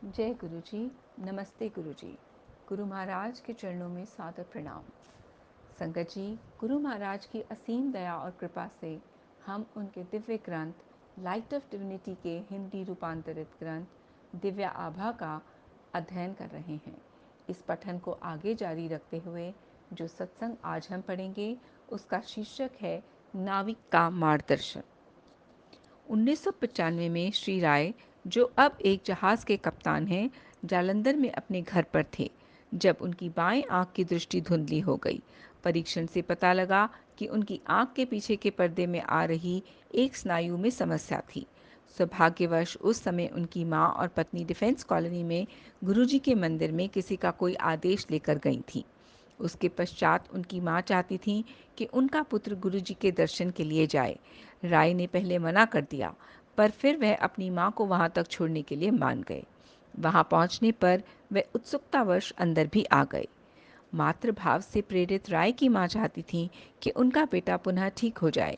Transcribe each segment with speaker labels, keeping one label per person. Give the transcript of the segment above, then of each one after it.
Speaker 1: जय गुरु जी। नमस्ते गुरु जी। गुरु महाराज के चरणों में सादर प्रणाम। संगत जी, गुरु महाराज की असीम दया और कृपा से हम उनके दिव्य ग्रंथ लाइट ऑफ डिविनिटी के हिंदी रूपांतरित ग्रंथ दिव्य आभा का अध्ययन कर रहे हैं। इस पठन को आगे जारी रखते हुए जो सत्संग आज हम पढ़ेंगे उसका शीर्षक है नाविक का मार्गदर्शन। 1995 में श्री राय, जो अब एक जहाज के कप्तान हैं, जालंधर में अपने घर पर थे जब उनकी बाएं आंख की दृष्टि धुंधली हो गई। परीक्षण से पता लगा कि उनकी आंख के पीछे के पर्दे में आ रही एक स्नायु में समस्या थी। सौभाग्यवश उस समय उनकी मां और पत्नी डिफेंस कॉलोनी में गुरुजी के मंदिर में किसी का कोई आदेश लेकर गई थी। उसके पश्चात उनकी मां चाहती थी कि उनका पुत्र गुरुजी के दर्शन के लिए जाए। राय ने पहले मना कर दिया, पर फिर वह अपनी मां को वहां तक छोड़ने के लिए मान गए। वहां पहुंचने पर वे उत्सुकतावश अंदर भी आ गए। मातृभाव से प्रेरित राय की मां चाहती थी कि उनका बेटा पुनः ठीक हो जाए।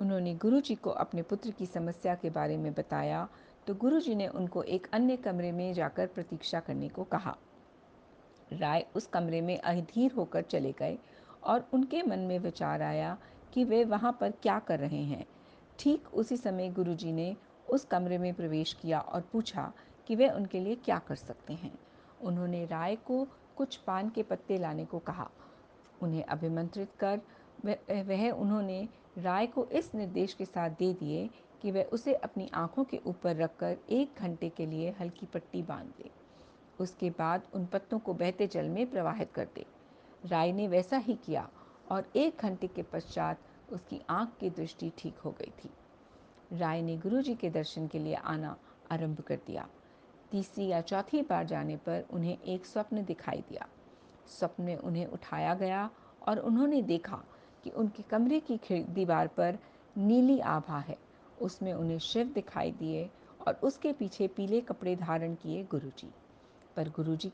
Speaker 1: उन्होंने गुरुजी को अपने पुत्र की समस्या के बारे में बताया तो गुरुजी ने उनको एक अन्य कमरे में जाकर प्रतीक्षा करने को कहा। राय उस कमरे में अधीर होकर चले गए और उनके मन में विचार आया कि वे वहां पर क्या कर रहे हैं। ठीक उसी समय गुरुजी ने उस कमरे में प्रवेश किया और पूछा कि वे उनके लिए क्या कर सकते हैं। उन्होंने राय को कुछ पान के पत्ते लाने को कहा। उन्हें अभिमंत्रित कर वह उन्होंने राय को इस निर्देश के साथ दे दिए कि वह उसे अपनी आंखों के ऊपर रखकर 1 घंटे के लिए हल्की पट्टी बांध दे। उसके बाद उन पत्तों को बहते जल में प्रवाहित कर दे। राय ने वैसा ही किया और 1 घंटे के पश्चात उसकी आंख की दृष्टि ठीक हो गई थी। राय ने गुरुजी के दर्शन के लिए आना आरंभ कर दिया। तीसरी या चौथी बार जाने पर उन्हें एक स्वप्न दिखाई दिया। स्वप्न में उन्हें उठाया गया और उन्होंने देखा कि उनके कमरे की दीवार पर नीली आभा है। उसमें उन्हें शिव दिखाई दिए और उसके पीछे पीले कपड़े धारण किए गुरुजी। पर गुरुजी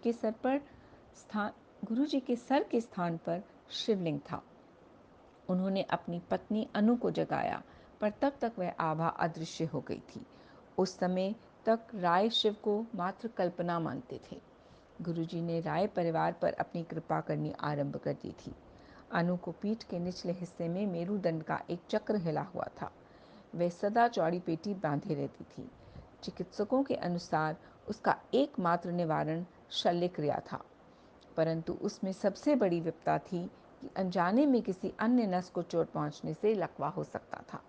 Speaker 1: के सर के स्थान पर शिवलिंग था। उन्होंने अपनी पत्नी अनु को जगाया, पर तब तक वह आभा अदृश्य हो गई थी। उस समय तक राय शिव को मात्र कल्पना मानते थे। गुरुजी ने राय परिवार पर अपनी कृपा करनी आरंभ कर दी थी। अनु को पीठ के निचले हिस्से में मेरुदंड का एक चक्र हिला हुआ था। वह सदा चौड़ी पेटी बांधे रहती थी। चिकित्सकों के अनुसार उसका एकमात्र निवारण शल्य क्रिया था, परंतु उसमें सबसे बड़ी विपदा थी कि अनजाने में किसी अन्य नस को चोट पहुंचने से लकवा हो सकता था।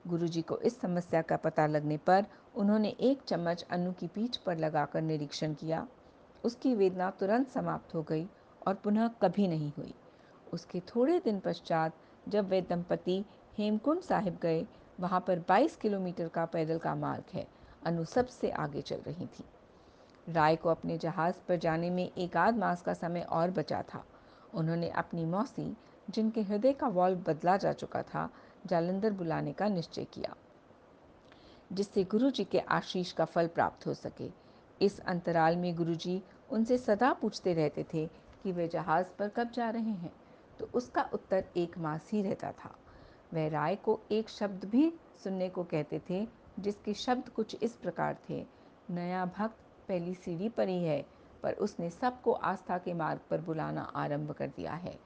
Speaker 1: गुरुजी को इस समस्या का पता लगने पर उन्होंने 1 चम्मच अनु की पीठ पर लगाकर निरीक्षण किया। उसकी वेदना तुरंत समाप्त हो गई और पुनः कभी नहीं हुई। उसके थोड़े दिन पश्चात जब वे दंपति हेमकुंड साहिब गए, वहां पर 22 किलोमीटर का पैदल का मार्ग है। अनु सबसे आगे चल रही थी। राय को अपने जहाज पर जाने में 1 आध मास का समय और बचा था। उन्होंने अपनी मौसी, जिनके हृदय का वाल्व बदला जा चुका था, जालंधर बुलाने का निश्चय किया, जिससे गुरुजी के आशीष का फल प्राप्त हो सके। इस अंतराल में गुरुजी उनसे सदा पूछते रहते थे कि वे जहाज पर कब जा रहे हैं, तो उसका उत्तर 1 मास ही रहता था। वह राय को एक शब्द भी सुनने को कहते थे, जिसके शब्द कुछ इस प्रकार थे: नया भक्त पहली सीढ़ी पर ही है, पर उसने सबको आस्था के मार्ग पर बुलाना आरंभ कर दिया है।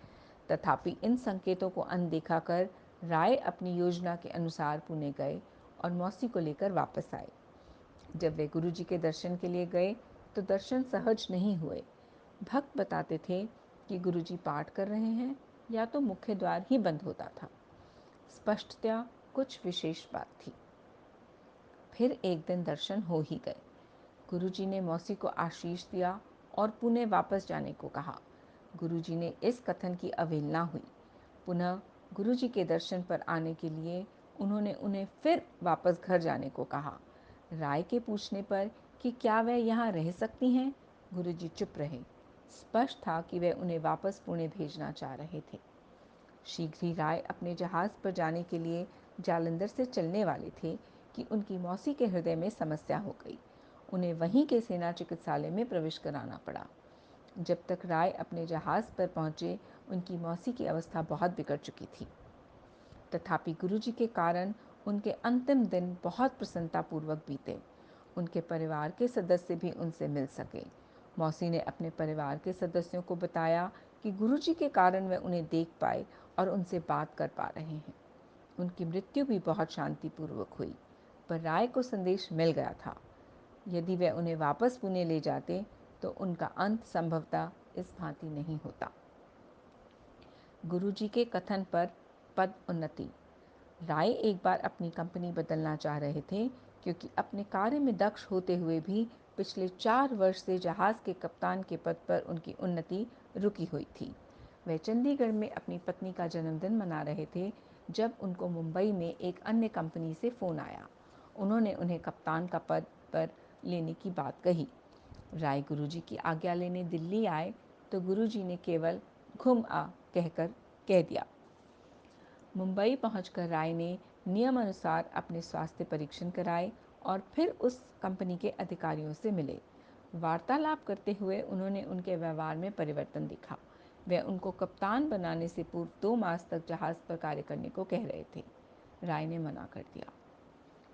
Speaker 1: तथापि इन संकेतों को अनदेखा कर राय अपनी योजना के अनुसार पुणे गए और मौसी को लेकर वापस आए। जब वे गुरुजी के दर्शन के लिए गए तो दर्शन सहज नहीं हुए। भक्त बताते थे कि गुरुजी पाठ कर रहे हैं, या तो मुख्य द्वार ही बंद होता था। स्पष्टतया कुछ विशेष बात थी। फिर एक दिन दर्शन हो ही गए। गुरुजी ने मौसी को आशीष दिया और पुणे वापस जाने को कहा। गुरुजी ने इस कथन की अवहेलना हुई। पुनः गुरुजी के दर्शन पर आने के लिए उन्होंने उन्हें फिर वापस घर जाने को कहा। राय के पूछने पर कि क्या वह यहाँ रह सकती हैं, गुरुजी चुप रहे। स्पष्ट था कि वे उन्हें वापस पुणे भेजना चाह रहे थे। शीघ्र ही राय अपने जहाज पर जाने के लिए जालंधर से चलने वाले थे कि उनकी मौसी के हृदय में समस्या हो गई। उन्हें वहीं के सेना चिकित्सालय में प्रवेश कराना पड़ा। जब तक राय अपने जहाज पर पहुंचे, उनकी मौसी की अवस्था बहुत बिगड़ चुकी थी। तथापि गुरुजी के कारण उनके अंतिम दिन बहुत प्रसन्नतापूर्वक बीते। उनके परिवार के सदस्य भी उनसे मिल सके। मौसी ने अपने परिवार के सदस्यों को बताया कि गुरुजी के कारण वे उन्हें देख पाए और उनसे बात कर पा रहे हैं। उनकी मृत्यु भी बहुत शांतिपूर्वक हुई, पर राय को संदेश मिल गया था। यदि वे उन्हें वापस पुणे ले जाते तो उनका अंत संभवतः इस भांति नहीं होता। गुरुजी के कथन पर पद उन्नति। राय एक बार अपनी कंपनी बदलना चाह रहे थे, क्योंकि अपने कार्य में दक्ष होते हुए भी पिछले 4 वर्ष से जहाज के कप्तान के पद पर उनकी उन्नति रुकी हुई थी। वे चंडीगढ़ में अपनी पत्नी का जन्मदिन मना रहे थे जब उनको मुंबई में एक अन्य कंपनी से फ़ोन आया। उन्होंने उन्हें कप्तान का पद पर लेने की बात कही। राय गुरुजी की आज्ञा लेने दिल्ली आए तो गुरुजी ने केवल घुम आ कहकर कह दिया। मुंबई पहुंचकर राय ने नियम अनुसार अपने स्वास्थ्य परीक्षण कराए और फिर उस कंपनी के अधिकारियों से मिले। वार्तालाप करते हुए उन्होंने उनके व्यवहार में परिवर्तन देखा। वे उनको कप्तान बनाने से पूर्व 2 मास तक जहाज पर कार्य करने को कह रहे थे। राय ने मना कर दिया।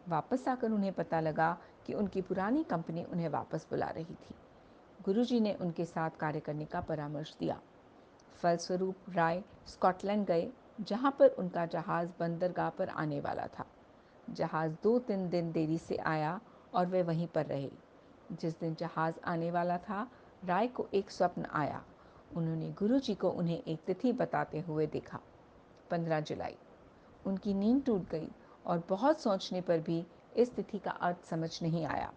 Speaker 1: वापस आकर उन्हें पता लगा कि उनकी पुरानी कंपनी उन्हें वापस बुला रही थी। गुरुजी ने उनके साथ कार्य करने का परामर्श दिया। फलस्वरूप राय स्कॉटलैंड गए, जहां पर उनका जहाज बंदरगाह पर आने वाला था। जहाज 2-3 दिन देरी से आया और वे वहीं पर रहे। जिस दिन जहाज आने वाला था, राय को एक स्वप्न आया। उन्होंने गुरुजी को उन्हें एक तिथि बताते हुए देखा, 15 जुलाई। उनकी नींद टूट गई और बहुत सोचने पर भी इस तिथि का अर्थ समझ नहीं आया।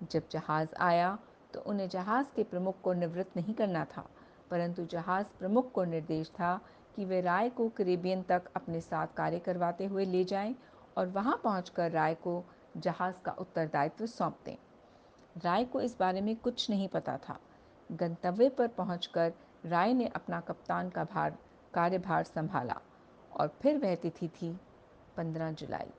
Speaker 1: जब जहाज आया तो उन्हें जहाज के प्रमुख को निवृत्त नहीं करना था, परंतु जहाज प्रमुख को निर्देश था कि वे राय को कैरिबियन तक अपने साथ कार्य करवाते हुए ले जाएं और वहां पहुंचकर राय को जहाज का उत्तरदायित्व सौंप दें। राय को इस बारे में कुछ नहीं पता था। गंतव्य पर पहुंचकर राय ने अपना कप्तान का कार्यभार संभाला और फिर वह तिथि थी 15 जुलाई।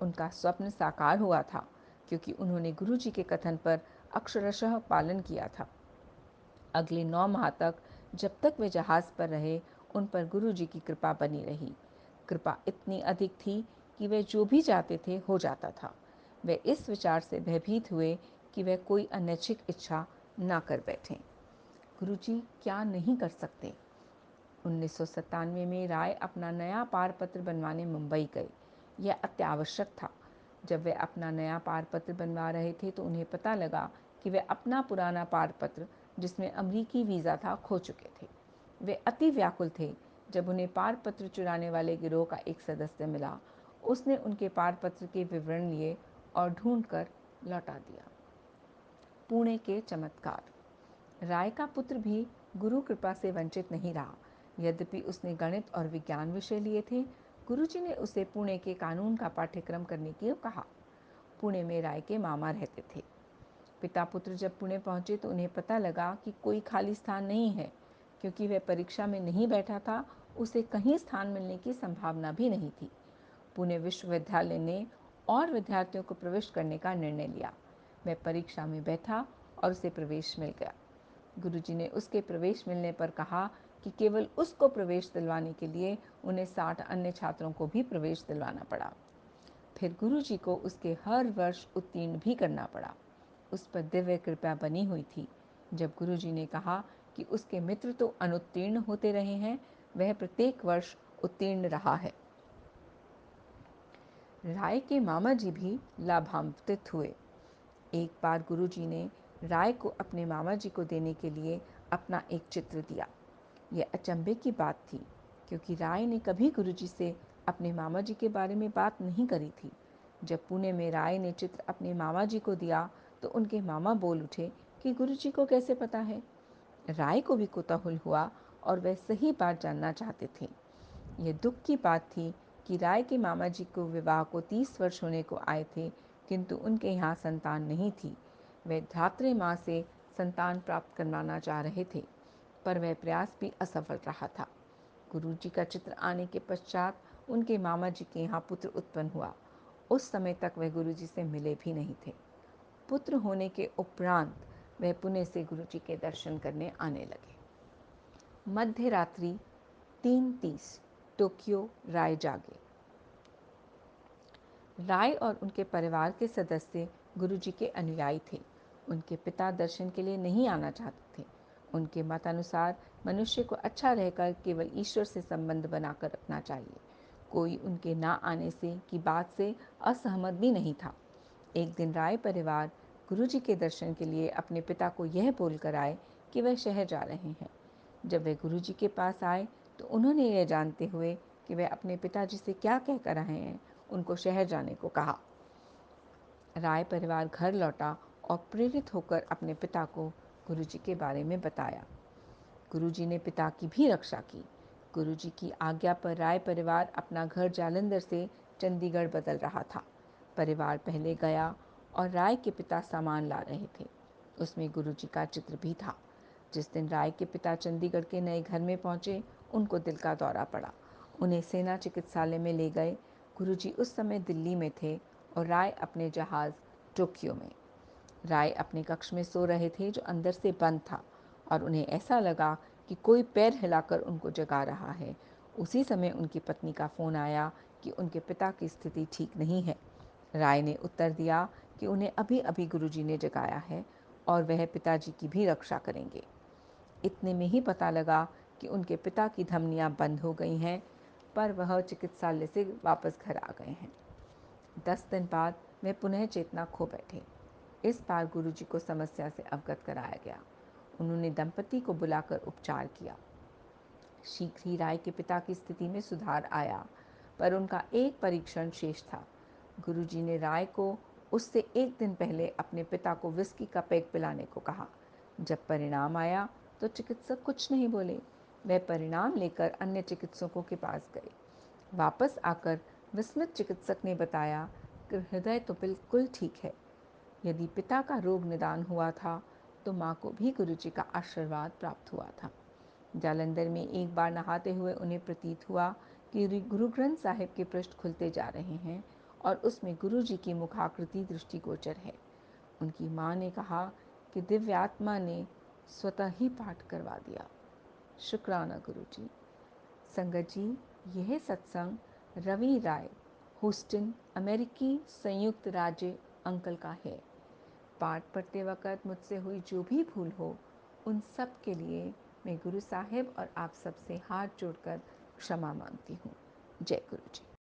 Speaker 1: उनका स्वप्न साकार हुआ था, क्योंकि उन्होंने गुरुजी के कथन पर अक्षरशः पालन किया था। अगले 9 माह तक, जब तक वे जहाज पर रहे, उन पर गुरुजी की कृपा बनी रही। कृपा इतनी अधिक थी कि वे जो भी चाहते थे हो जाता था। वे इस विचार से भयभीत हुए कि वे कोई अनैच्छिक इच्छा ना कर बैठें। गुरुजी क्या नहीं कर सकते। 1997 में राय अपना नया पारपत्र बनवाने मुंबई गए। यह अत्यावश्यक था। जब वे अपना नया पारपत्र बनवा रहे थे तो उन्हें पता लगा कि वे अपना पुराना पारपत्र, जिसमें अमरीकी वीज़ा था, खो चुके थे। वे अति व्याकुल थे। जब उन्हें पारपत्र चुराने वाले गिरोह का एक सदस्य मिला, उसने उनके पारपत्र के विवरण लिए और ढूंढकर लौटा दिया। पुणे के चमत्कार। राय का पुत्र भी गुरु कृपा से वंचित नहीं रहा। यद्यपि उसने गणित और विज्ञान विषय लिए थे, गुरुजी ने उसे पुणे के कानून का पाठ्यक्रम करने की कहा। पुणे में राय के मामा रहते थे। पिता पुत्र जब पुणे पहुंचे तो उन्हें पता लगा कि कोई खाली स्थान नहीं है। क्योंकि वह परीक्षा में नहीं बैठा था, उसे कहीं स्थान मिलने की संभावना भी नहीं थी। पुणे विश्वविद्यालय ने और विद्यार्थियों को प्रवेश करने का निर्णय लिया। वह परीक्षा में बैठा और उसे प्रवेश मिल गया। गुरुजी ने उसके प्रवेश मिलने पर कहा कि केवल उसको प्रवेश दिलवाने के लिए उन्हें 60 अन्य छात्रों को भी प्रवेश दिलवाना पड़ा। फिर गुरुजी को उसके हर वर्ष उत्तीर्ण भी करना पड़ा। उस पर दिव्य कृपा बनी हुई थी। जब गुरुजी ने कहा कि उसके मित्र तो अनुत्तीर्ण होते रहे हैं, वह प्रत्येक वर्ष उत्तीर्ण रहा है। राय के मामा जी भी लाभान्वित हुए। एक बार गुरुजी ने राय को अपने मामा जी को देने के लिए अपना एक चित्र दिया। यह अचंभे की बात थी, क्योंकि राय ने कभी गुरुजी से अपने मामा जी के बारे में बात नहीं करी थी। जब पुणे में राय ने चित्र अपने मामा जी को दिया तो उनके मामा बोल उठे कि गुरुजी को कैसे पता है। राय को भी कुतूहल हुआ और वह सही बात जानना चाहते थे। यह दुख की बात थी कि राय के मामा जी को विवाह को 30 वर्ष होने को आए थे, किंतु उनके यहाँ संतान नहीं थी। वे धात्री माँ से संतान प्राप्त करवाना चाह रहे थे, पर वह प्रयास भी असफल रहा था। गुरुजी का चित्र आने के पश्चात उनके मामा जी के यहाँ पुत्र उत्पन्न हुआ। उस समय तक वह गुरुजी से मिले भी नहीं थे। पुत्र होने के उपरांत वह पुणे से गुरुजी के दर्शन करने आने लगे। मध्य रात्रि 3:30 टोक्यो। राय जागे। राय और उनके परिवार के सदस्य गुरुजी के अनुयायी थे। उनके पिता दर्शन के लिए नहीं आना चाहते थे। उनके मतानुसार मनुष्य को अच्छा रहकर केवल ईश्वर से संबंध बनाकर रखना चाहिए। कोई उनके ना आने से की बात से असहमत भी नहीं था। एक दिन राय परिवार गुरुजी के दर्शन के लिए अपने पिता को यह बोलकर आए कि वह शहर जा रहे हैं। जब वे गुरुजी के पास आए तो उन्होंने यह जानते हुए कि वे अपने पिताजी से क्या कहकर आए हैं, उनको शहर जाने को कहा। राय परिवार घर लौटा और प्रेरित होकर अपने पिता को गुरुजी के बारे में बताया। गुरुजी ने पिता की भी रक्षा की। गुरुजी की आज्ञा पर राय परिवार अपना घर जालंधर से चंडीगढ़ बदल रहा था। परिवार पहले गया और राय के पिता सामान ला रहे थे। उसमें गुरुजी का चित्र भी था। जिस दिन राय के पिता चंडीगढ़ के नए घर में पहुंचे, उनको दिल का दौरा पड़ा। उन्हें सेना चिकित्सालय में ले गए। गुरुजी उस समय दिल्ली में थे और राय अपने जहाज़ टोक्यो में। राय अपने कक्ष में सो रहे थे जो अंदर से बंद था और उन्हें ऐसा लगा कि कोई पैर हिलाकर उनको जगा रहा है। उसी समय उनकी पत्नी का फ़ोन आया कि उनके पिता की स्थिति ठीक नहीं है। राय ने उत्तर दिया कि उन्हें अभी अभी गुरुजी ने जगाया है और वह पिताजी की भी रक्षा करेंगे। इतने में ही पता लगा कि उनके पिता की धमनियां बंद हो गई हैं, पर वह चिकित्सालय से वापस घर आ गए हैं। 10 दिन बाद वे पुनः चेतना खो बैठे। इस बार गुरुजी को समस्या से अवगत कराया गया। उन्होंने दंपति को बुलाकर उपचार किया। शीघ्र ही राय के पिता की स्थिति में सुधार आया, पर उनका एक परीक्षण शेष था। गुरुजी ने राय को उससे एक दिन पहले अपने पिता को विस्की का पैक पिलाने को कहा। जब परिणाम आया तो चिकित्सक कुछ नहीं बोले। वह परिणाम लेकर अन्य चिकित्सकों के पास गए। वापस आकर विस्मित चिकित्सक ने बताया कि हृदय तो बिल्कुल ठीक है। यदि पिता का रोग निदान हुआ था तो माँ को भी गुरुजी का आशीर्वाद प्राप्त हुआ था। जालंधर में एक बार नहाते हुए उन्हें प्रतीत हुआ कि गुरु ग्रंथ साहिब के पृष्ठ खुलते जा रहे हैं और उसमें गुरुजी की मुखाकृति दृष्टिगोचर है। उनकी माँ ने कहा कि दिव्य आत्मा ने स्वतः ही पाठ करवा दिया। शुक्राना गुरुजी। संगत जी, यह सत्संग रवि राय, ह्यूस्टन, अमेरिकी संयुक्त राज्य अंकल का है। पाठ पढ़ते वक़्त मुझसे हुई जो भी भूल हो, उन सब के लिए मैं गुरु साहिब और आप सबसे हाथ जोड़कर क्षमा मांगती हूँ। जय गुरु जी।